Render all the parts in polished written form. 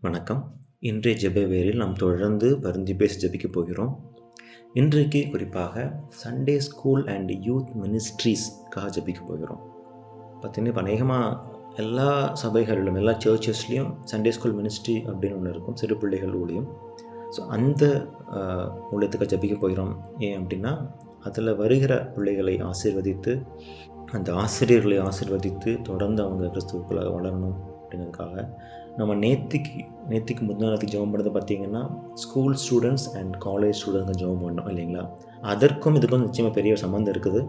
வணக்கம். இன்றைய ஜெப வேளையில் நாம் தொடர்ந்து வருந்தி பேசி ஜெபிக்கப் போகிறோம். இன்றைக்கு குறிப்பாக சண்டே ஸ்கூல் அண்ட் யூத் மினிஸ்ட்ரீஸ்க்காக ஜெபிக்கப் போகிறோம். பார்த்தீங்கன்னா, இப்போ அநேகமாக எல்லா சபைகளிலும் எல்லா சர்ச்சஸ்லேயும் சண்டே ஸ்கூல் மினிஸ்ட்ரி அப்படின்னு ஒன்று இருக்கும், சிறு பிள்ளைகள் ஊழியம். ஸோ அந்த ஊழியத்துக்கு ஜெபிக்க போகிறோம். ஏன் அப்படின்னா, அதில் வருகிற பிள்ளைகளை ஆசீர்வதித்து, அந்த ஆசிரியர்களை ஆசீர்வதித்து தொடர்ந்து அவங்க கிறிஸ்துவுக்குள்ள வளரணும் அப்படிங்கிறதுக்காக நம்ம நேத்திக்கு முந்தின நாளைக்கு ஜெபம் பண்ணது பார்த்திங்கன்னா, ஸ்கூல் ஸ்டூடெண்ட்ஸ் அண்ட் காலேஜ் ஸ்டூடெண்ட்ஸ்க்கு ஜெபம் பண்ணோம் இல்லைங்களா. அதற்கும் இதுக்கும் நிச்சயமாக பெரிய சம்மந்தம் இருக்குது.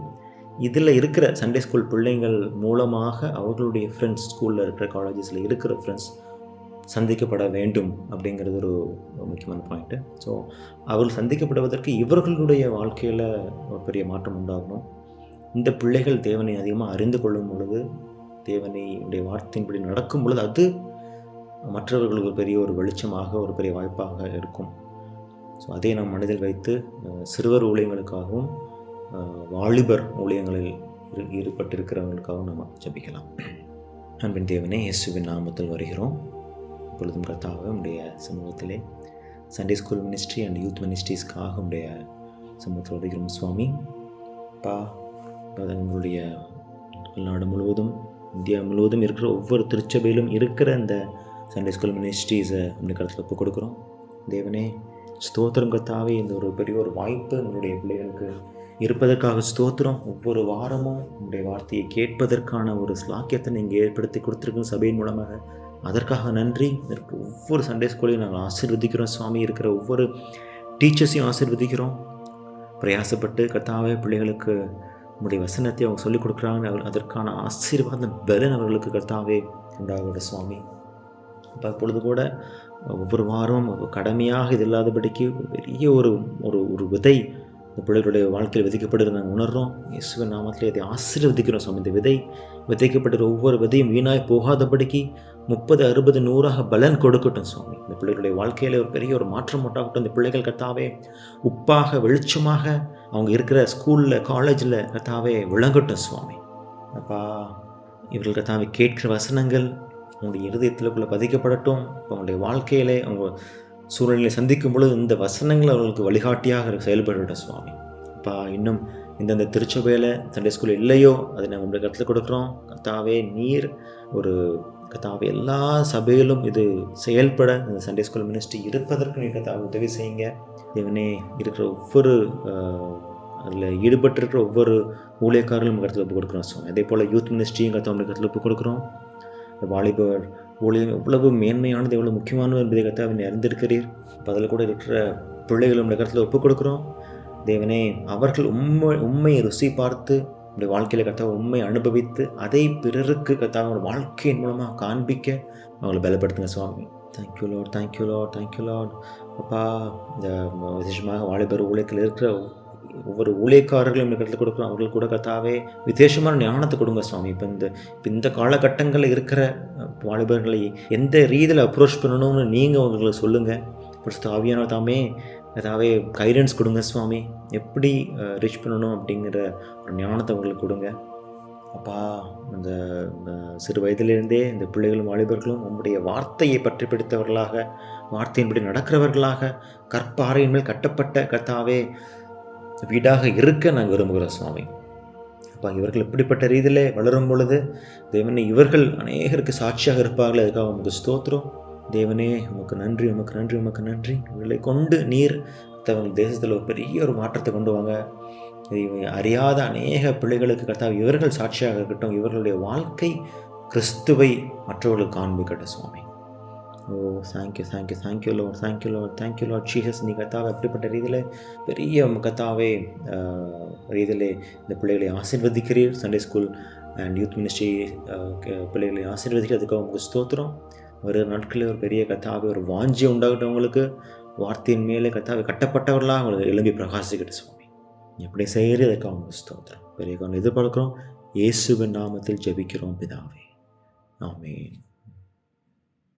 இதில் இருக்கிற சண்டே ஸ்கூல் பிள்ளைங்கள் மூலமாக அவர்களுடைய ஃப்ரெண்ட்ஸ், ஸ்கூலில் இருக்கிற காலேஜஸில் இருக்கிற ஃப்ரெண்ட்ஸ் சந்திக்கப்பட வேண்டும் அப்படிங்கிறது ஒரு முக்கியமான பாயிண்ட்டு. ஸோ அவர்கள் சந்திக்கப்படுவதற்கு இவர்களுடைய வாழ்க்கையில் ஒரு பெரிய மாற்றம் உண்டாகணும். இந்த பிள்ளைகள் தேவனை அதிகமாக அறிந்து கொள்ளும் பொழுது, தேவனுடைய வார்த்தையின்படி நடக்கும் பொழுது, அது மற்றவர்களுக்கு ஒரு பெரிய ஒரு வெளிச்சமாக, ஒரு பெரிய வாய்ப்பாக இருக்கும். ஸோ அதை நாம் மனதில் வைத்து சிறுவர் ஊழியங்களுக்காகவும் வாலிபர் ஊழியங்களில் ஈடுபட்டிருக்கிறவங்களுக்காகவும் நம்ம ஜெபிக்கலாம். அன்பின் தேவனே, இயேசுவின் நாமத்தில் வருகிறோம். இப்பொழுதும் கர்த்தாவே, உடைய சமூகத்திலே Sunday school ministry and youth மினிஸ்ட்ரிஸ்க்காக உடைய சமூகத்தில் வருகிறோம் சுவாமி. எங்களுடைய நாடு முழுவதும், இந்தியா முழுவதும் இருக்கிற ஒவ்வொரு திருச்சபையிலும் இருக்கிற அந்த சண்டே ஸ்கூல் மினிஸ்ட்ரீஸை நம்முடைய கருத்தில் ஒப்புக் கொடுக்குறோம். தேவனே, ஸ்தோத்திரம் கர்த்தாவே, இந்த ஒரு பெரிய ஒரு வாய்ப்பு நம்மளுடைய பிள்ளைகளுக்கு இருப்பதற்காக ஸ்தோத்திரம். ஒவ்வொரு வாரமும் உங்களுடைய வார்த்தையை கேட்பதற்கான ஒரு ஸ்லாக்கியத்தை நீங்கள் ஏற்படுத்தி கொடுத்துருக்கோம் சபையின் மூலமாக. அதற்காக நன்றி. ஒவ்வொரு சண்டே ஸ்கூலையும் நாங்கள் ஆசீர்வதிக்கிறோம் சுவாமி. இருக்கிற ஒவ்வொரு டீச்சர்ஸையும் ஆசீர்வதிக்கிறோம். பிரயாசப்பட்டு கர்த்தாவே பிள்ளைகளுக்கு உங்களுடைய வசனத்தை அவங்க சொல்லிக் கொடுக்குறாங்க. அதற்கான ஆசீர்வாத பலன் அவர்களுக்கு கர்த்தாவே உண்டாகோட சுவாமி. இப்போ அப்பொழுது கூட ஒவ்வொரு வாரம் கடமையாக இது இல்லாதபடிக்கு பெரிய ஒரு ஒரு விதை இந்த பிள்ளைகளுடைய வாழ்க்கையில் விதைக்கப்படுகிறது நாங்கள் உணர்கிறோம். இயேசுவின் நாமத்திலே அதை ஆசீர்வதிக்கிறோம் சுவாமி. இந்த விதை விதைக்கப்படுற ஒவ்வொரு விதையும் வீணாய் போகாதபடிக்கு 30, 60, 100 பலன் கொடுக்கட்டும் சுவாமி. இந்த பிள்ளைகளுடைய வாழ்க்கையில் ஒரு பெரிய ஒரு மாற்றம் உண்டாகட்டும். இந்த பிள்ளைகள் கர்த்தாவே உப்பாக, வெளிச்சமாக அவங்க இருக்கிற ஸ்கூலில், காலேஜில் கர்த்தாவே விளங்கட்டும் சுவாமி. அப்பா, இவர்கள் கர்த்தாவே கேட்கிற வசனங்கள் அவங்களுடைய இருதயத்திற்குள்ளே பதிக்கப்படட்டும். அவங்களுடைய வாழ்க்கையிலே அவங்க சூழ்நிலையை சந்திக்கும் பொழுது இந்த வசனங்கள் அவர்களுக்கு வழிகாட்டியாக செயல்படட்டும் சுவாமி. அப்பா, இன்னும் இந்தந்த திருச்சபையில் சண்டே ஸ்கூல் இல்லையோ அதை நாங்கள் உங்களுடைய கருத்தில் கொடுக்குறோம். கர்த்தாவே, நீர் ஒரு கர்த்தாவே எல்லா சபையிலும் இது செயல்பட இந்த சண்டே ஸ்கூல் மினிஸ்ட்ரி இருப்பதற்கு நீங்கள் கர்த்தாவே உதவி செய்யுங்க. தேவனே, இருக்கிற ஒவ்வொரு அதில் ஈடுபட்டிருக்கிற ஒவ்வொரு ஊழியக்காரர்களும் கருத்தில் ஒப்புக் கொடுக்குறோம் சுவாமி. அதே போல் யூத் மினிஸ்ட்ரியும் கர்த்தாவுடைய கருத்தில் ஒப்புக் கொடுக்குறோம். வாலிபர் ஊழியம் எவ்வளவு மேன்மையானது, எவ்வளவு முக்கியமானது என்பதை கர்த்தாவே அறிந்திருக்கிறீர். இப்போ அதில் கூட இருக்கிற பிள்ளைகளும் கருத்தில் ஒப்புக் கொடுக்குறோம். தேவனே, அவர்கள் உண்மையை ருசி பார்த்து நம்முடைய வாழ்க்கையில் கர்த்தாவை உண்மை அனுபவித்து அதை பிறருக்கு கர்த்தாவோட வாழ்க்கையின் மூலமாக காண்பிக்க அவங்களை பலப்படுத்துங்க சுவாமி. Thank you Lord, thank you Lord, thank you Lord. அப்பா, இந்த விசேஷமாக வாலிபர் ஊழியத்தில் இருக்கிற ஒவ்வொரு ஊழியக்காரர்களும் கருத்தில் கொடுக்குறோம். அவர்கள் கூட கர்த்தாவே விசேஷமான ஞானத்தை கொடுங்க சுவாமி. இப்போ இந்த காலகட்டங்களில் இருக்கிற வாலிபர்களை எந்த ரீதியில் அப்ரோச் பண்ணணும்னு நீங்கள் அவங்களுக்கு சொல்லுங்கள். ஃபர்ஸ்ட் ஆவியான தாமே கர்த்தாவே கைடன்ஸ் கொடுங்க சுவாமி. எப்படி ரீச் பண்ணணும் அப்படிங்கிற ஒரு ஞானத்தை அவங்களுக்கு கொடுங்க. அப்பா, அந்த சிறு வயதிலிருந்தே இந்த பிள்ளைகளும் வாலிபர்களும் உங்களுடைய வார்த்தையை பற்றி பிடித்தவர்களாக, வார்த்தையின்படி நடக்கிறவர்களாக, கற்பாறையின் மேல் கட்டப்பட்ட கர்த்தாவே வீடாக இருக்க நாங்கள் விரும்புகிறோம் சுவாமி. அப்போ இவர்கள் இப்படிப்பட்ட ரீதியில் வளரும் பொழுது தேவனே, இவர்கள் அநேகருக்கு சாட்சியாக இருப்பார்கள். அதுக்காக உமக்கு ஸ்தோத்திரம். தேவனே, உமக்கு நன்றி, உமக்கு நன்றி, உமக்கு நன்றி. இவர்களை கொண்டு நீர் தங்கள் தேசத்தில் ஒரு பெரிய ஒரு மாற்றத்தை கொண்டு வாங்க. அறியாத அநேக பிள்ளைகளுக்கு கர்த்தாவே இவர்கள் சாட்சியாக இருக்கட்டும். இவர்களுடைய வாழ்க்கை கிறிஸ்துவை மற்றவர்களுக்கு காண்பிக்கட்டும் சுவாமி. ஓ, thank you, thank you, thank you Lord, thank you Lord, thank you Lord Jesus. நீ கர்த்தாவே அப்படிப்பட்ட ரீதியில் பெரிய கர்த்தாவே ரீதியிலே இந்த பிள்ளைகளை ஆசீர்வதிக்கிறீர். Sunday school and youth ministry பிள்ளைகளை ஆசீர்வதிக்கிறதுக்காக உங்களுக்கு ஸ்தோத்திரம். ஒரு நாட்களில் ஒரு பெரிய கர்த்தாவே ஒரு வாஞ்சி உண்டாகட்டும். அவங்களுக்கு வார்த்தையின் மேலே கர்த்தாவே கட்டப்பட்டவர்களாக அவங்களுக்கு எழும்பி பிரகாசிக்கட்டும் சுவாமி. எப்படி செய்கிறீர், அதுக்காக உங்களுக்கு ஸ்தோத்திரம். பெரிய காரணம் எதிர்பார்க்கிறோம். இயேசுவின் நாமத்தில் ஜெபிக்கிறோம் பிதாவே, ஆமென்.